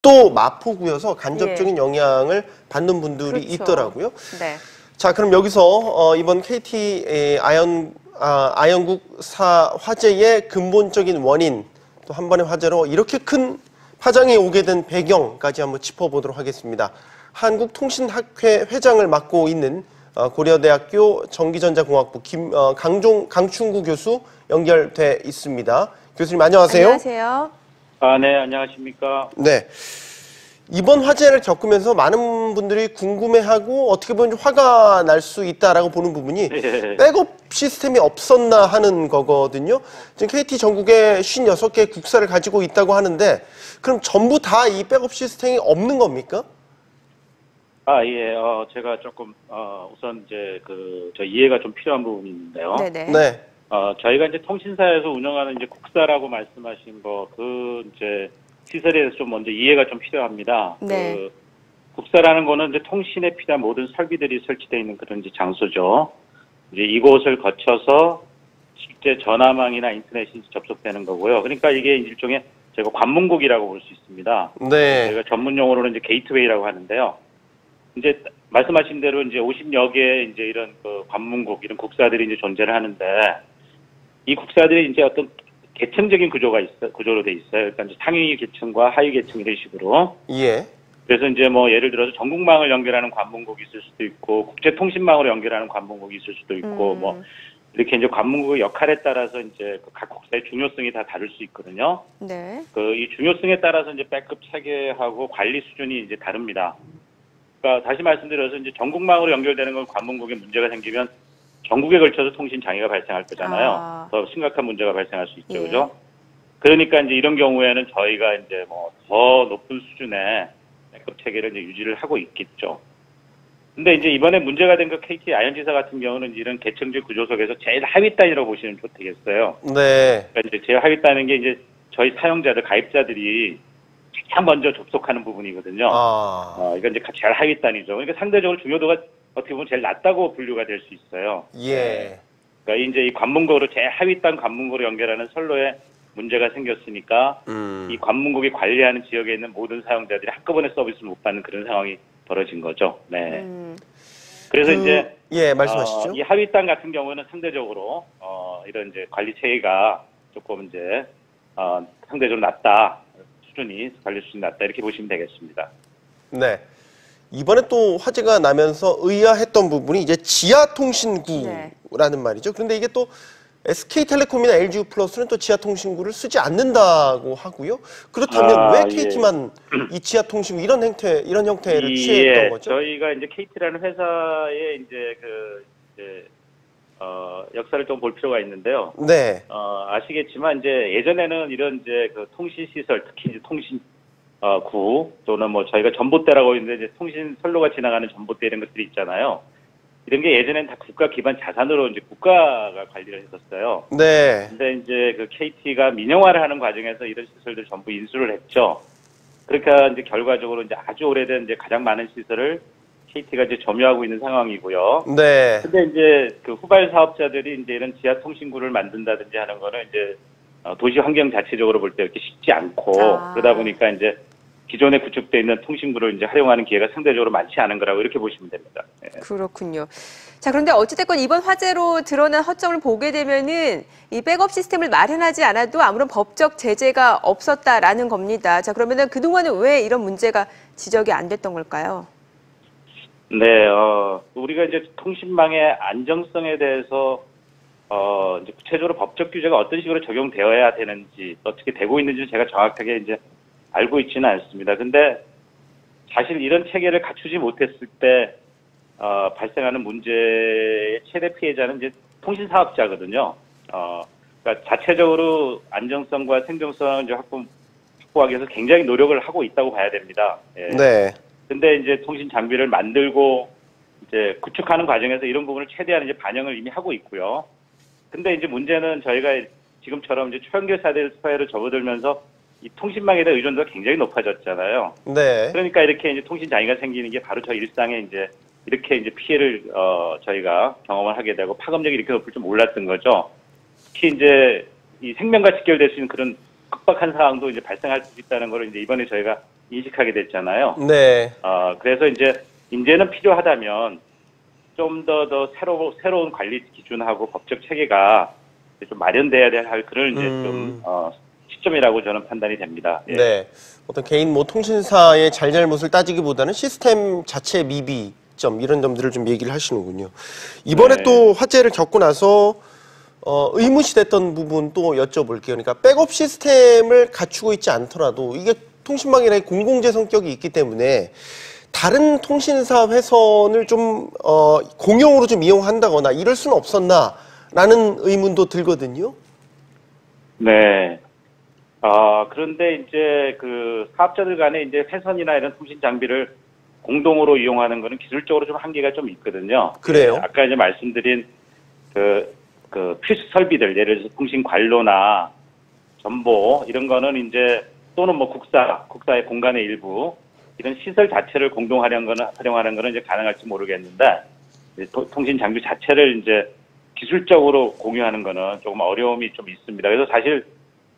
또 마포구여서 간접적인 예. 영향을 받는 분들이 그렇죠. 있더라고요. 네. 자, 그럼 여기서 이번 KT 아연국사 화재의 근본적인 원인, 또 한 번의 화재로 이렇게 큰 파장이 오게 된 배경까지 한번 짚어보도록 하겠습니다. 한국통신학회 회장을 맡고 있는 고려대학교 전기전자공학부 강충구 교수 연결돼 있습니다. 교수님 안녕하세요. 안녕하세요. 네, 안녕하십니까. 네. 이번 화재를 겪으면서 많은 분들이 궁금해하고 어떻게 보면 화가 날 수 있다라고 보는 부분이 백업 시스템이 없었나 하는 거거든요. 지금 KT 전국에 56개 국사를 가지고 있다고 하는데 그럼 전부 다 이 백업 시스템이 없는 겁니까? 예, 제가 조금, 우선 이제 저 이해가 좀 필요한 부분이 있는데요. 네네. 네. 저희가 이제 통신사에서 운영하는 이제 국사라고 말씀하신 이제 시설에 대해서 좀 먼저 이해가 좀 필요합니다. 네. 국사라는 거는 이제 통신에 필요한 모든 설비들이 설치되어 있는 그런 이제 장소죠. 이제 이곳을 거쳐서 실제 전화망이나 인터넷이 접속되는 거고요. 그러니까 이게 일종의 저희가 관문국이라고 볼 수 있습니다. 네. 저희가 전문 용어로는 이제 게이트웨이라고 하는데요. 이제 말씀하신 대로 이제 50여 개의 이제 이런 관문국, 이런 국사들이 이제 존재를 하는데 이 국사들이 이제 어떤 계층적인 구조로 돼 있어요. 그러니까 이제 상위 계층과 하위 계층 이런 식으로. 예. 그래서 이제 예를 들어서 전국망을 연결하는 관문국이 있을 수도 있고 국제통신망으로 연결하는 관문국이 있을 수도 있고 이렇게 이제 관문국의 역할에 따라서 이제 각 국사의 중요성이 다 다를 수 있거든요. 네. 이 중요성에 따라서 이제 백업 체계하고 관리 수준이 이제 다릅니다. 그러니까 다시 말씀드려서 이제 전국망으로 연결되는 건 관문국에 문제가 생기면 전국에 걸쳐서 통신 장애가 발생할 거잖아요. 더 심각한 문제가 발생할 수 있죠, 예. 그죠? 그러니까 이제 이런 경우에는 저희가 이제 더 높은 수준의 백업 체계를 이제 유지를 하고 있겠죠. 근데 이제 이번에 문제가 된 KT 아연지사 같은 경우는 이런 계층적 구조 속에서 제일 하위 단위로 보시면 되겠어요. 네. 그러니까 이제 제일 하위 단위인 게 이제 저희 사용자들, 가입자들이 가장 먼저 접속하는 부분이거든요. 이건 이제 제일 하위 단위죠. 그러니까 상대적으로 중요도가 어떻게 보면 제일 낮다고 분류가 될 수 있어요. 예. 그러니까 이제 이 관문국으로 제일 하위 단 관문국으로 연결하는 선로에 문제가 생겼으니까 이 관문국이 관리하는 지역에 있는 모든 사용자들이 한꺼번에 서비스를 못 받는 그런 상황이 벌어진 거죠. 네. 그래서 이제 예, 말씀하시죠. 이 하위 단 같은 경우는 상대적으로 이런 이제 관리 체계가 조금 이제 상대적으로 낮다. 관리 수준이 낮다. 이렇게 보시면 되겠습니다. 네. 이번에 또 화재가 나면서 의아했던 부분이 이제 지하통신구라는 말이죠. 그런데 이게 또 SK텔레콤이나 LGU+는 또 지하통신구를 쓰지 않는다고 하고요. 그렇다면 왜 KT만 이 지하통신구 이런 형태를 취했던 거죠? 저희가 이제 KT라는 회사의 이제 역사를 좀 볼 필요가 있는데요. 네. 아시겠지만 이제 예전에는 이런 이제 통신 시설, 특히 이제 통신 구 또는 저희가 전봇대라고 있는데 이제 통신 선로가 지나가는 전봇대 이런 것들이 있잖아요. 이런 게 예전엔 다 국가 기반 자산으로 이제 국가가 관리를 했었어요. 네. 근데 이제 KT가 민영화를 하는 과정에서 이런 시설들 전부 인수를 했죠. 그러니까 이제 결과적으로 이제 아주 오래된 이제 가장 많은 시설을 KT가 이제 점유하고 있는 상황이고요. 네. 근데 이제 후발 사업자들이 이제 이런 지하 통신구를 만든다든지 하는 거는 이제 도시 환경 자체적으로 볼 때 이렇게 쉽지 않고 그러다 보니까 이제 기존에 구축되어 있는 통신구를 이제 활용하는 기회가 상대적으로 많지 않은 거라고 이렇게 보시면 됩니다. 네. 그렇군요. 자, 그런데 어찌됐건 이번 화재로 드러난 허점을 보게 되면은 이 백업 시스템을 마련하지 않아도 아무런 법적 제재가 없었다라는 겁니다. 자, 그러면은 그동안은 왜 이런 문제가 지적이 안 됐던 걸까요? 네, 우리가 이제 통신망의 안정성에 대해서 이제 구체적으로 법적 규제가 어떤 식으로 적용되어야 되는지 어떻게 되고 있는지 제가 정확하게 이제 알고 있지는 않습니다. 근데 사실 이런 체계를 갖추지 못했을 때 발생하는 문제의 최대 피해자는 이제 통신 사업자거든요. 그러니까 자체적으로 안정성과 생존성을 이제 확보하기 위해서 굉장히 노력을 하고 있다고 봐야 됩니다. 예. 네. 근데 이제 통신 장비를 만들고 이제 구축하는 과정에서 이런 부분을 최대한 이제 반영을 이미 하고 있고요. 근데 이제 문제는 저희가 지금처럼 이제 초연결 사회로 접어들면서 이 통신망에 대한 의존도가 굉장히 높아졌잖아요. 네. 그러니까 이렇게 이제 통신 장애가 생기는 게 바로 저희 일상에 이제 이렇게 이제 피해를 저희가 경험을 하게 되고 파급력이 이렇게 높을 줄 몰랐던 거죠. 특히 이제 이 생명과 직결될 수 있는 그런 급박한 상황도 이제 발생할 수 있다는 걸 이제 이번에 저희가 인식하게 됐잖아요. 네. 그래서 이제는 필요하다면 좀 더 새로운 관리 기준하고 법적 체계가 좀 마련돼야 할 그런 좀 시점이라고 저는 판단이 됩니다. 예. 네. 어떤 개인 통신사의 잘잘못을 따지기보다는 시스템 자체의 미비점 이런 점들을 좀 얘기를 하시는군요. 이번에 네. 또 화재를 겪고 나서 의무시됐던 부분 또 여쭤볼게요. 그러니까 백업 시스템을 갖추고 있지 않더라도 이게 통신망이라는 공공재 성격이 있기 때문에 다른 통신사 회선을 좀 공용으로 좀 이용한다거나 이럴 수는 없었나라는 의문도 들거든요. 네. 그런데 이제 그 사업자들 간에 이제 회선이나 이런 통신 장비를 공동으로 이용하는 거는 기술적으로 좀 한계가 좀 있거든요. 그래요? 네, 아까 이제 말씀드린 그 필수 설비들, 예를 들어서 통신 관로나 전보 이런 거는 이제 또는 뭐 국사의 공간의 일부 이런 시설 자체를 공동 활용하는 거는 이제 가능할지 모르겠는데 통신 장비 자체를 이제 기술적으로 공유하는 거는 조금 어려움이 좀 있습니다. 그래서 사실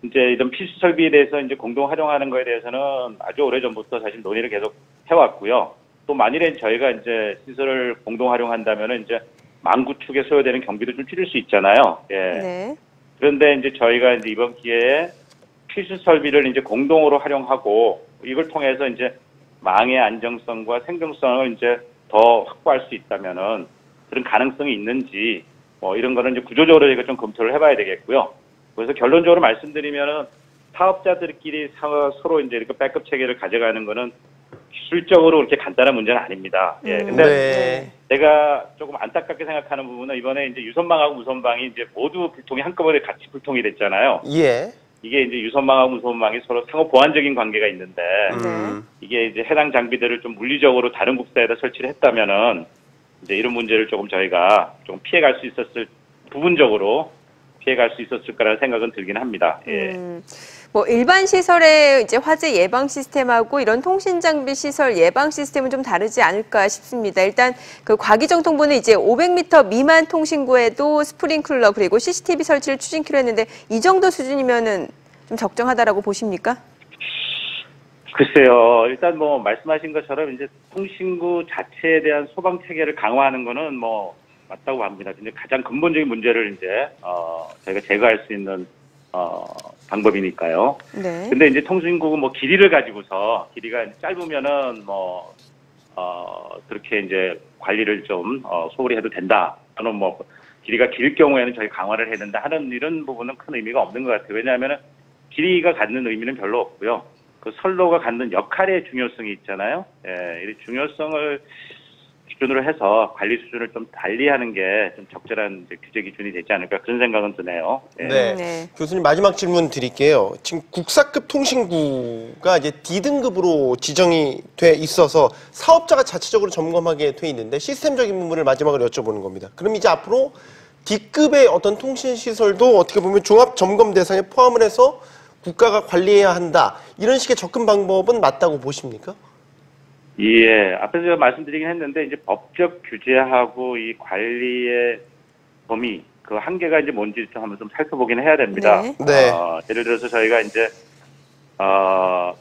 이제 이런 필수 설비에 대해서 이제 공동 활용하는 거에 대해서는 아주 오래전부터 사실 논의를 계속 해왔고요. 또 만일에 저희가 이제 시설을 공동 활용한다면은 이제 망 구축에 소요되는 경비도 좀 줄일 수 있잖아요. 예. 네. 그런데 이제 저희가 이제 이번 기회에 필수 설비를 이제 공동으로 활용하고 이걸 통해서 이제 망의 안정성과 생존성을 이제 더 확보할 수 있다면은 그런 가능성이 있는지 뭐 이런 거는 이제 구조적으로 저희가 좀 검토를 해봐야 되겠고요. 그래서 결론적으로 말씀드리면은 사업자들끼리 서로 이제 이렇게 백업 체계를 가져가는 거는 기술적으로 그렇게 간단한 문제는 아닙니다. 예. 근데 네. 제가 조금 안타깝게 생각하는 부분은 이번에 이제 유선망하고 무선망이 이제 모두 불통이 한꺼번에 같이 불통이 됐잖아요. 예. 이게 이제 유선망하고 무선망이 서로 상호 보완적인 관계가 있는데 이게 이제 해당 장비들을 좀 물리적으로 다른 국사에다 설치를 했다면은 이제 이런 문제를 조금 저희가 좀 피해갈 수 있었을 부분적으로 피해갈 수 있었을 거라는 생각은 들긴 합니다. 예. 뭐 일반 시설의 이제 화재 예방 시스템하고 이런 통신 장비 시설 예방 시스템은 좀 다르지 않을까 싶습니다. 일단 그 과기정통부는 이제 500m 미만 통신구에도 스프링클러 그리고 CCTV 설치를 추진키로 했는데 이 정도 수준이면은 좀 적정하다라고 보십니까? 글쎄요. 일단 뭐 말씀하신 것처럼 이제 통신구 자체에 대한 소방 체계를 강화하는 거는 뭐 맞다고 봅니다. 근데 가장 근본적인 문제를 이제 저희가 제거할 수 있는 방법이니까요. 네. 근데 이제 통신국은 뭐 길이를 가지고서 길이가 짧으면은 뭐 그렇게 이제 관리를 좀 소홀히 해도 된다. 또는 뭐 길이가 길 경우에는 저희 강화를 해야 된다 하는 이런 부분은 큰 의미가 없는 것 같아요. 왜냐하면은 길이가 갖는 의미는 별로 없고요. 그 선로가 갖는 역할의 중요성이 있잖아요. 예, 이 중요성을 기준으로 해서 관리 수준을 좀 달리하는 게 좀 적절한 이제 규제 기준이 되지 않을까 그런 생각은 드네요. 예. 네. 네. 교수님 마지막 질문 드릴게요. 지금 국사급 통신구가 이제 D등급으로 지정이 돼 있어서 사업자가 자체적으로 점검하게 돼 있는데 시스템적인 부분을 마지막으로 여쭤보는 겁니다. 그럼 이제 앞으로 D급의 어떤 통신 시설도 어떻게 보면 종합 점검 대상에 포함을 해서 국가가 관리해야 한다. 이런 식의 접근 방법은 맞다고 보십니까? 예, 앞에서 제가 말씀드리긴 했는데 이제 법적 규제하고 이 관리의 범위 그 한계가 이제 뭔지 좀 한번 좀 살펴보긴 해야 됩니다. 네. 네. 예를 들어서 저희가 이제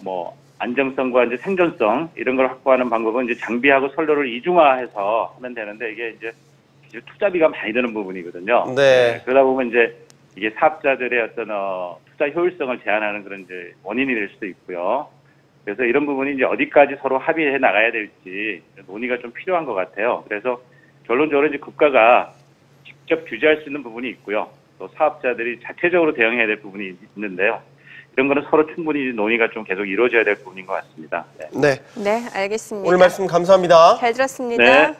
뭐 안정성과 이제 생존성 이런 걸 확보하는 방법은 이제 장비하고 선로를 이중화해서 하면 되는데 이게 이제 투자비가 많이 드는 부분이거든요. 네. 그러다 보면 이제 이게 사업자들의 어떤 투자 효율성을 제한하는 그런 이제 원인이 될 수도 있고요. 그래서 이런 부분이 이제 어디까지 서로 합의해 나가야 될지 논의가 좀 필요한 것 같아요. 그래서 결론적으로 이제 국가가 직접 규제할 수 있는 부분이 있고요. 또 사업자들이 자체적으로 대응해야 될 부분이 있는데요. 이런 거는 서로 충분히 논의가 좀 계속 이루어져야 될 부분인 것 같습니다. 네. 네. 네, 알겠습니다. 오늘 말씀 감사합니다. 잘 들었습니다. 네.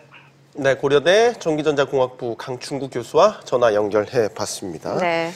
네, 고려대 전기전자공학부 강충구 교수와 전화 연결해 봤습니다. 네.